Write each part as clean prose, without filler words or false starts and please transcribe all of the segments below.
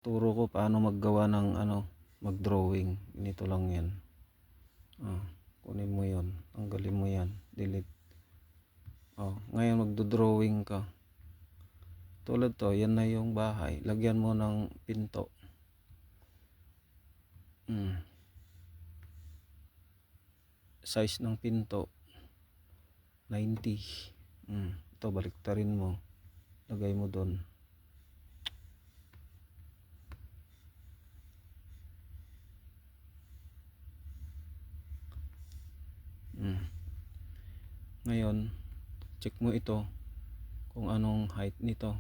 Turo ko paano maggawa ng mag-drawing. Ganito lang yan. Kunin mo yon, tanggalin mo yan, delete. Ngayon magdo-drawing ka. Tulad to, yan na yung bahay. Lagyan mo ng pinto. Size ng pinto 90. Ito baliktarin mo. Lagay mo doon. Ngayon, check mo ito kung anong height nito.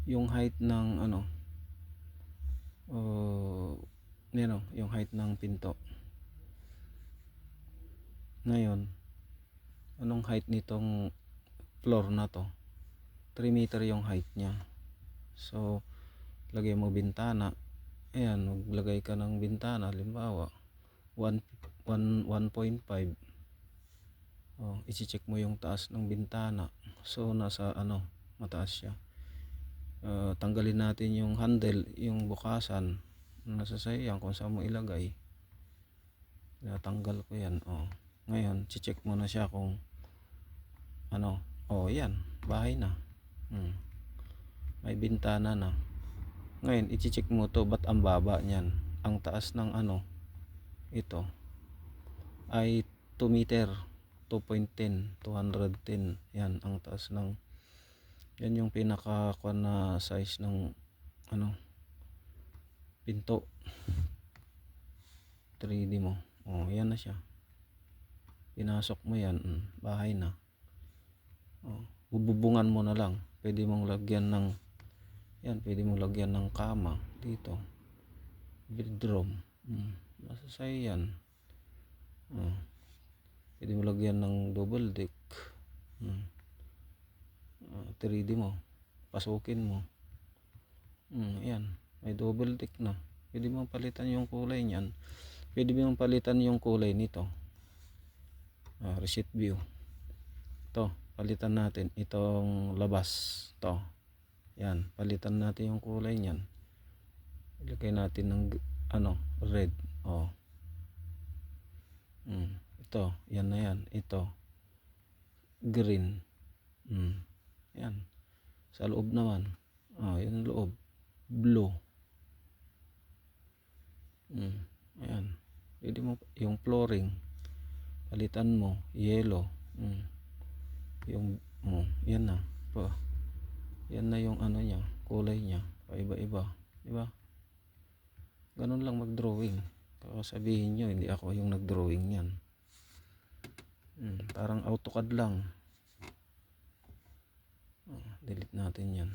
Yung height ng yung height ng pinto. Ngayon, anong height nitong floor na to? 3 meter yung height niya. So, lagay mo bintana. Ayan, maglagay ka ng bintana. Halimbawa, 1.5. I-check mo yung taas ng bintana. So, nasa mataas siya. Tanggalin natin yung handle, yung bukasan. Nasa sayo yan kung saan mo ilagay. Tanggal ko yan. Ngayon, check mo na siya kung yan, bahay na. May bintana na. Ngayon, i-check mo to, ba't ang baba niyan? Ang taas ng ito ay 2 meter, 2.10, 210. Yan ang taas ng, yan yung pinaka na size ng pinto 3D mo. Yan na siya. Pinasok mo yan, bahay na. Bububungan mo na lang. Pwede mong lagyan ng pwede mong lagyan ng kama dito. Bedroom. Nasa sayo yan. Pwede mo lagyan ng double deck. 3D mo. Pasukin mo. Ayan. May double deck na. Pwede mong palitan yung kulay niyan. Pwede mong palitan yung kulay nito. Receipt view. To, palitan natin itong labas to. Yan, palitan natin yung kulay niyan. Ilagay natin ng red. Ito, yan na yan. Ito green. Yan. Sa loob naman. Yan loob. Blue. Ayan. Pwede mo yung flooring palitan mo yellow. Yung yan na pa. Yan na yung niya, kulay niya, paiba-iba, di ba? Ganun lang mag-drawing. Sabihin niyo hindi ako yung nag-drawing niyan. Parang AutoCAD lang. Delete natin yan.